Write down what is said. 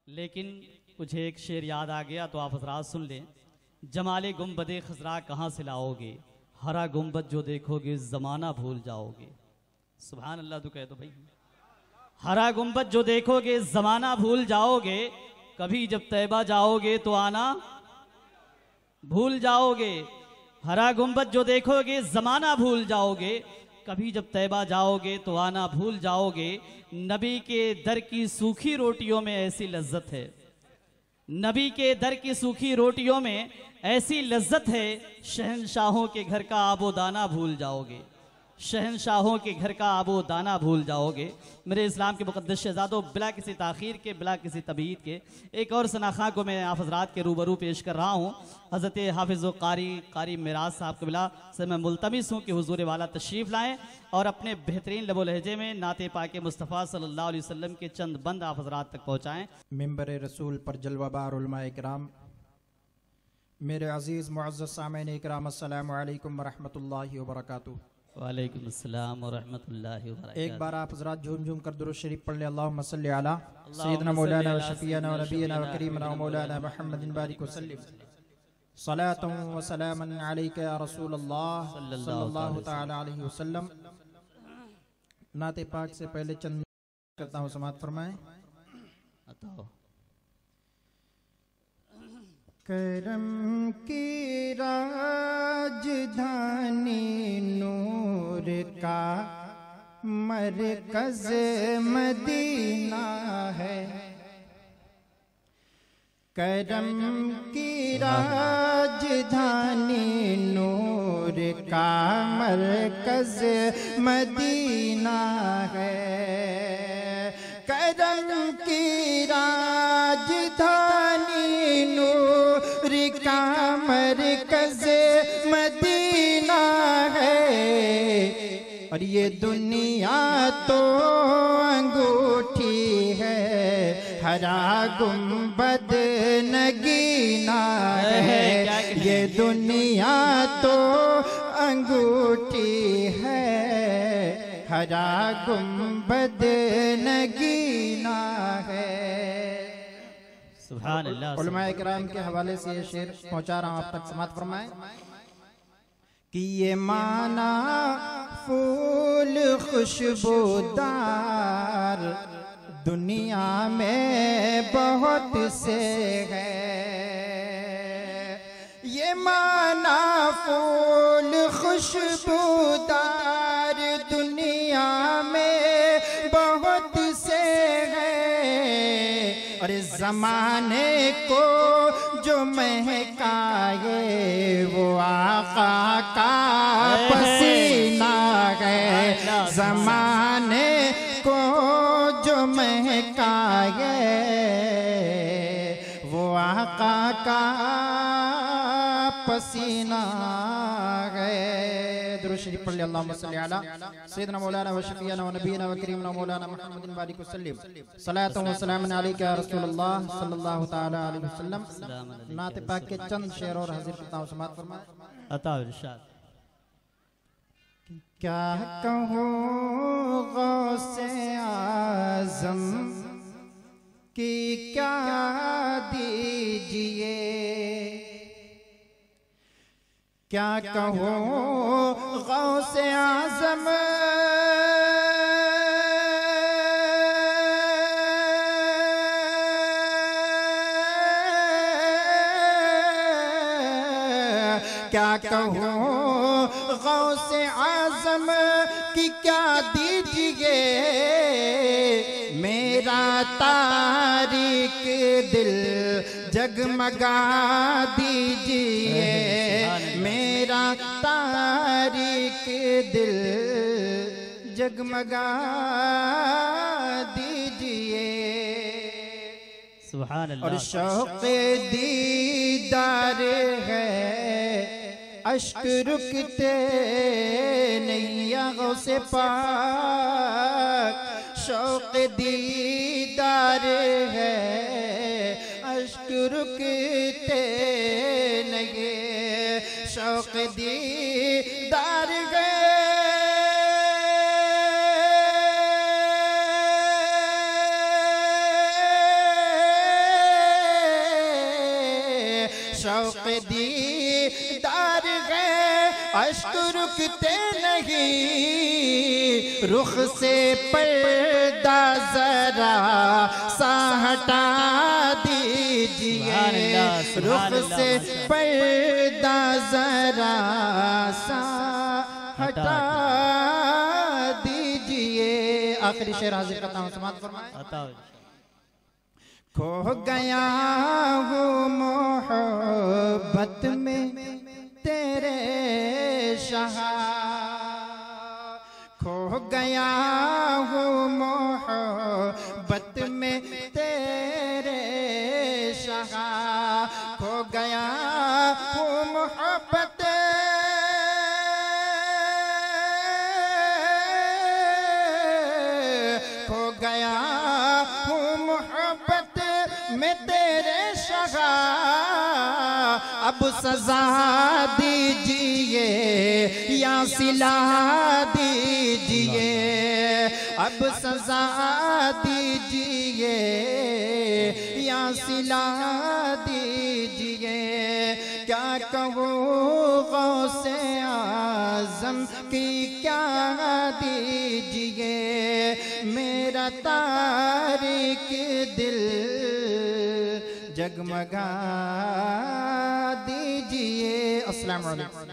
लेकिन मुझे एक शेर याद आ गया तो आप हजरात सुन लें। जमाले गुम्बदे खजरा कहाँ से लाओगे, हरा गुम्बद जो देखोगे ज़माना भूल जाओगे। सुभान अल्लाह तो कह दो भाई। हरा गुम्बद जो देखोगे ज़माना भूल जाओगे, कभी जब तैबा जाओगे तो आना भूल जाओगे। हरा गुम्बद जो देखोगे ज़माना भूल जाओगे, कभी जब तैबा जाओगे तो आना भूल जाओगे। नबी के दर की सूखी रोटियों में ऐसी लज्जत है, नबी के दर की सूखी रोटियों में ऐसी लज्जत है, शहंशाहों के घर का आबो दाना भूल जाओगे, शहंशाहों के घर का आबो दाना भूल जाओगे। मेरे इस्लाम के मुक़द्दस शहज़ादों, बिला किसी ताख़ीर के, बिला किसी तबीयत के, एक और सनाखा को मैं आप हज़रात के रूबरू पेश कर रहा हूँ। हज़रत हाफ़िज़ कारी मिराज साहब कबिला से मैं मुल्तमिस हूँ कि हुज़ूर वाला तशरीफ़ लाएँ और अपने बेहतरीन लबो लहजे में नाते पाक मुस्तफ़ा सल्लल्लाहु अलैहि वसल्लम के चंद बंद आप हज़रात तक पहुँचाएँ। मिंबर रसूल पर जलवाबार उलमाए किराम, मेरे अज़ीज़ मुअज़्ज़ज़ सामीन इकराम, अस्सलामु अलैकुम व रहमतुल्लाहि व बरकातुहू। वालेकुम अस्सलाम व रहमतुल्लाहि व बरकातुहू। एक बार आप हज़रात झूम झूम कर दुरूद शरीफ पढ़ ले। अल्लाहुम्मा सल्लि अला सय्यिदना मौलाना व शफीअना व नबीना व करीमना व मौलाना मुहम्मदिन बारिक व सल्लिम सलातन व सलामन अलैका या रसूलल्लाह सल्लल्लाहु तआला अलैहि वसल्लम। नाते पाक से पहले चंद करता हूँ, समाअत फरमाएं। करम की राजधानी नूर का मरकज मदीना है, करम की राजधानी नूर का मरकज मदीना है, करम की राजधानी नूर का मरकज मदीना है। और ये दुनिया तो अंगूठी है, हरा गुम्बद नगीना है। ये दुनिया तो अंगूठी है, हरा गुम्बद नगीना है। सुभान अल्लाह। उलमाए किराम के हवाले से ये शेर पहुंचा रहा हूं, आप तक समाअत फरमाएं कि ये माना फूल खुशबूदार दुनिया में बहुत से है, ये माना फूल खुशबूदार दुनिया में बहुत से है। और इस ज़माने को जो महकाए वो आका का पसीना है, ज़माने को जो महकाए वो आका का पसीना है। दुरूद शरीफ पढ़ ले। अल्लाहुम्मा सल्लि अला सय्यिदना मौलाना व शफीअना व नबीना व करीमना मौलाना मुहम्मदिन बारिक व सल्लिम सलातन व सलामन अलैका या रसूलल्लाह सल्लल्लाहु तआला अलैहि वसल्लम। नात पाक के चंद शेर और हाजिर करता हूं, समाअत फरमाएं। अता इरशाद। क्या कहूँ गौसे आज़म की क्या दीजिए, क्या कहूँ गौसे आज़म क्या कहूँ गौसे आज़म की क्या दीजिए, मेरा तारीक दिल जगमगा दीजिए, मेरा तारीक दिल जगमगा दीजिए। सुभान अल्लाह। और शौक़े दीदार है, अश्क रुकते नहीं या गौसे पाक, शौक़ दीदार है, अश्क रुकते नहीं, शौक़ दीदार है, अश्क रुकते नहीं, रुख से पर्दा जरा सा हटा दीजिए, रुख से पर्दा जरा सा हटा दीजिए। आखिरी शेर हाजिर करता हूँ, समाप्त फरमाएं। खो गया हूँ मोहब्बत में तेरे शाह, खो गया हूँ मोहब्बत में तेरे शाह, खो गया हूँ मोहब्बत में तेरे शाह। अब सजा दीजिए या सिला दीजिए, अब सजा दीजिए या सिला दीजिए। क्या कहूँ गौसे आज़म की क्या दीजिए, मेरा तारीक दिल जगमगा दीजिए। अस्सलाम वालेकुम।